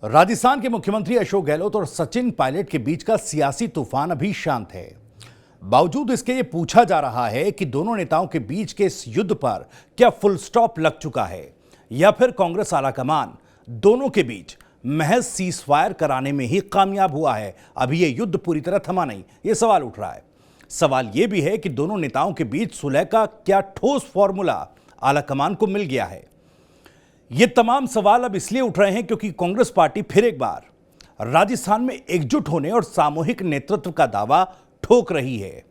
राजस्थान के मुख्यमंत्री अशोक गहलोत और सचिन पायलट के बीच का सियासी तूफान अभी शांत है। बावजूद इसके ये पूछा जा रहा है कि दोनों नेताओं के बीच के इस युद्ध पर क्या फुल स्टॉप लग चुका है या फिर कांग्रेस आलाकमान दोनों के बीच महज सीजफायर कराने में ही कामयाब हुआ है। अभी ये युद्ध पूरी तरह थमा नहीं, ये सवाल उठ रहा है। सवाल ये भी है कि दोनों नेताओं के बीच सुलह का क्या ठोस फॉर्मूला आलाकमान को मिल गया है। ये तमाम सवाल अब इसलिए उठ रहे हैं क्योंकि कांग्रेस पार्टी फिर एक बार राजस्थान में एकजुट होने और सामूहिक नेतृत्व का दावा ठोक रही है।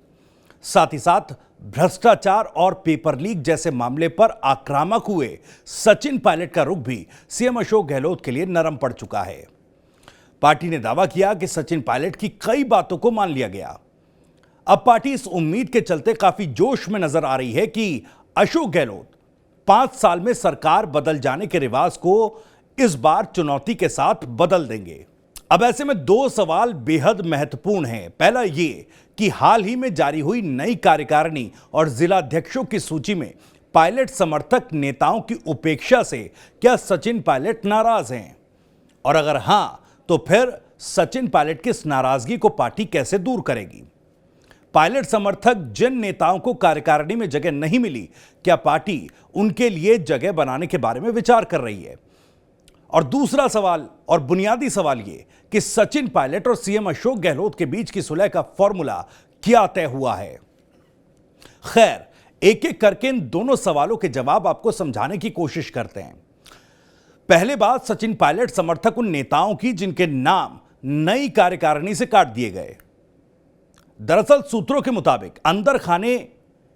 साथ ही साथ भ्रष्टाचार और पेपर लीक जैसे मामले पर आक्रामक हुए सचिन पायलट का रुख भी सीएम अशोक गहलोत के लिए नरम पड़ चुका है। पार्टी ने दावा किया कि सचिन पायलट की कई बातों को मान लिया गया। अब पार्टी इस उम्मीद के चलते काफी जोश में नजर आ रही है कि अशोक गहलोत 5 साल में सरकार बदल जाने के रिवाज को इस बार चुनौती के साथ बदल देंगे। अब ऐसे में 2 सवाल बेहद महत्वपूर्ण हैं। पहला ये कि हाल ही में जारी हुई नई कार्यकारिणी और जिलाध्यक्षों की सूची में पायलट समर्थक नेताओं की उपेक्षा से क्या सचिन पायलट नाराज हैं, और अगर हां तो फिर सचिन पायलट की इस नाराजगी को पार्टी कैसे दूर करेगी। पायलट समर्थक जिन नेताओं को कार्यकारिणी में जगह नहीं मिली, क्या पार्टी उनके लिए जगह बनाने के बारे में विचार कर रही है। और दूसरा सवाल और बुनियादी सवाल यह कि सचिन पायलट और सीएम अशोक गहलोत के बीच की सुलह का फॉर्मूला क्या तय हुआ है। खैर, एक एक करके इन दोनों सवालों के जवाब आपको समझाने की कोशिश करते हैं। पहले बात सचिन पायलट समर्थक उन नेताओं की जिनके नाम नई कार्यकारिणी से काट दिए गए। दरअसल सूत्रों के मुताबिक अंदर खाने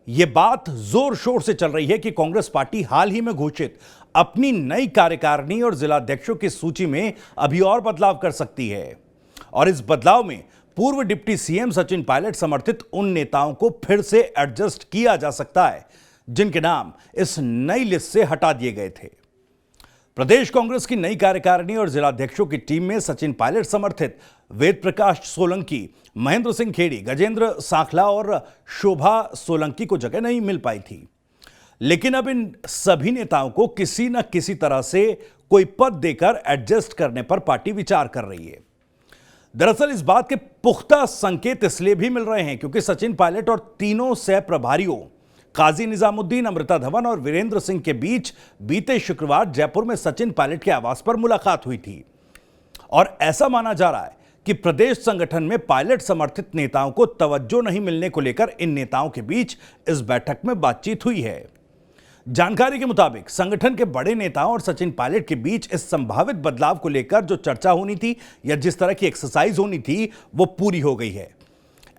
यह बात जोर शोर से चल रही है कि कांग्रेस पार्टी हाल ही में घोषित अपनी नई कार्यकारिणी और जिलाध्यक्षों की सूची में अभी और बदलाव कर सकती है, और इस बदलाव में पूर्व डिप्टी सीएम सचिन पायलट समर्थित उन नेताओं को फिर से एडजस्ट किया जा सकता है जिनके नाम इस नई लिस्ट से हटा दिए गए थे। प्रदेश कांग्रेस की नई कार्यकारिणी और जिलाध्यक्षों की टीम में सचिन पायलट समर्थित वेद प्रकाश सोलंकी, महेंद्र सिंह खेड़ी, गजेंद्र सांखला और शोभा सोलंकी को जगह नहीं मिल पाई थी। लेकिन अब इन सभी नेताओं को किसी न किसी तरह से कोई पद देकर एडजस्ट करने पर पार्टी विचार कर रही है। दरअसल इस बात के पुख्ता संकेत इसलिए भी मिल रहे हैं क्योंकि सचिन पायलट और तीनों सह प्रभारियों काजी निजामुद्दीन, अमृता धवन और वीरेंद्र सिंह के बीच बीते शुक्रवार जयपुर में सचिन पायलट के आवास पर मुलाकात हुई थी, और ऐसा माना जा रहा है कि प्रदेश संगठन में पायलट समर्थित नेताओं को तवज्जो नहीं मिलने को लेकर इन नेताओं के बीच इस बैठक में बातचीत हुई है। जानकारी के मुताबिक संगठन के बड़े नेताओं और सचिन पायलट के बीच इस संभावित बदलाव को लेकर जो चर्चा होनी थी या जिस तरह की एक्सरसाइज होनी थी वो पूरी हो गई है।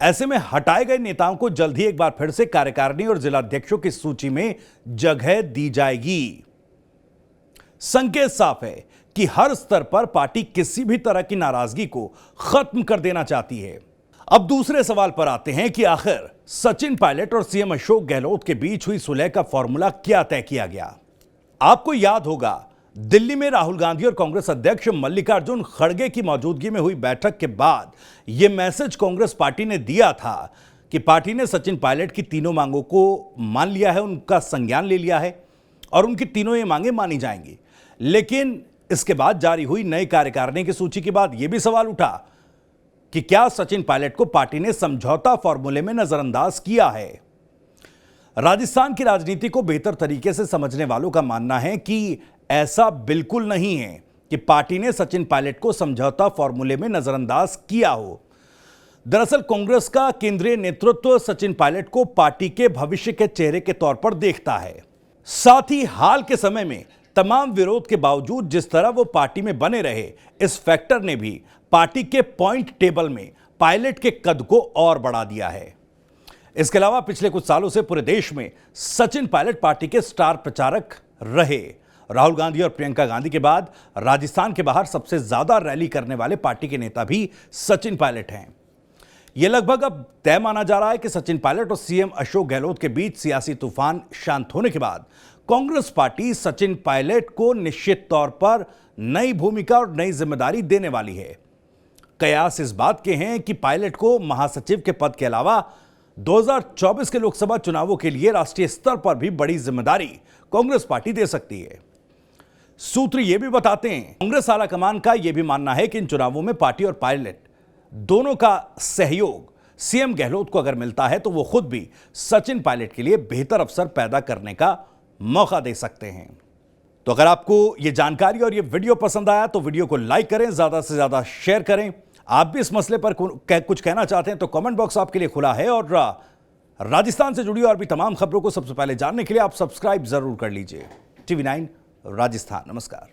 ऐसे में हटाए गए नेताओं को जल्द ही एक बार फिर से कार्यकारिणी और जिलाध्यक्षों की सूची में जगह दी जाएगी। संकेत साफ है कि हर स्तर पर पार्टी किसी भी तरह की नाराजगी को खत्म कर देना चाहती है। अब दूसरे सवाल पर आते हैं कि आखिर सचिन पायलट और सीएम अशोक गहलोत के बीच हुई सुलह का फॉर्मूला क्या तय किया गया। आपको याद होगा, दिल्ली में राहुल गांधी और कांग्रेस अध्यक्ष मल्लिकार्जुन खड़गे की मौजूदगी में हुई बैठक के बाद यह मैसेज कांग्रेस पार्टी ने दिया था कि पार्टी ने सचिन पायलट की तीनों मांगों को मान लिया है, उनका संज्ञान ले लिया है और उनकी तीनों ये मांगें मानी जाएंगी। लेकिन इसके बाद जारी हुई नई कार्यकारिणी की सूची के बाद यह भी सवाल उठा कि क्या सचिन पायलट को पार्टी ने समझौता फॉर्मूले में नजरअंदाज किया है। राजस्थान की राजनीति को बेहतर तरीके से समझने वालों का मानना है कि ऐसा बिल्कुल नहीं है कि पार्टी ने सचिन पायलट को समझौता फॉर्मूले में नजरअंदाज किया हो। दरअसल कांग्रेस का केंद्रीय नेतृत्व सचिन पायलट को पार्टी के भविष्य के चेहरे के तौर पर देखता है। साथ ही हाल के समय में तमाम विरोध के बावजूद जिस तरह वो पार्टी में बने रहे, इस फैक्टर ने भी पार्टी के पॉइंट टेबल में पायलट के कद को और बढ़ा दिया है। इसके अलावा पिछले कुछ सालों से पूरे देश में सचिन पायलट पार्टी के स्टार प्रचारक रहे। राहुल गांधी और प्रियंका गांधी के बाद राजस्थान के बाहर सबसे ज्यादा रैली करने वाले पार्टी के नेता भी सचिन पायलट हैं। यह लगभग अब तय माना जा रहा है कि सचिन पायलट और सीएम अशोक गहलोत के बीच सियासी तूफान शांत होने के बाद कांग्रेस पार्टी सचिन पायलट को निश्चित तौर पर नई भूमिका और नई जिम्मेदारी देने वाली है। कयास इस बात के हैं कि पायलट को महासचिव के पद के अलावा 2024 के लोकसभा चुनावों के लिए राष्ट्रीय स्तर पर भी बड़ी जिम्मेदारी कांग्रेस पार्टी दे सकती है। सूत्र यह भी बताते हैं, कांग्रेस आला कमान का यह भी मानना है कि इन चुनावों में पार्टी और पायलट दोनों का सहयोग सीएम गहलोत को अगर मिलता है तो वो खुद भी सचिन पायलट के लिए बेहतर अवसर पैदा करने का मौका दे सकते हैं। तो अगर आपको यह जानकारी और यह वीडियो पसंद आया तो वीडियो को लाइक करें, ज्यादा से ज्यादा शेयर करें। आप भी इस मसले पर कुछ कहना चाहते हैं तो कमेंट बॉक्स आपके लिए खुला है, और राजस्थान से जुड़ी और भी तमाम खबरों को सबसे पहले जानने के लिए आप सब्सक्राइब जरूर कर लीजिए। TV9 राजस्थान। नमस्कार।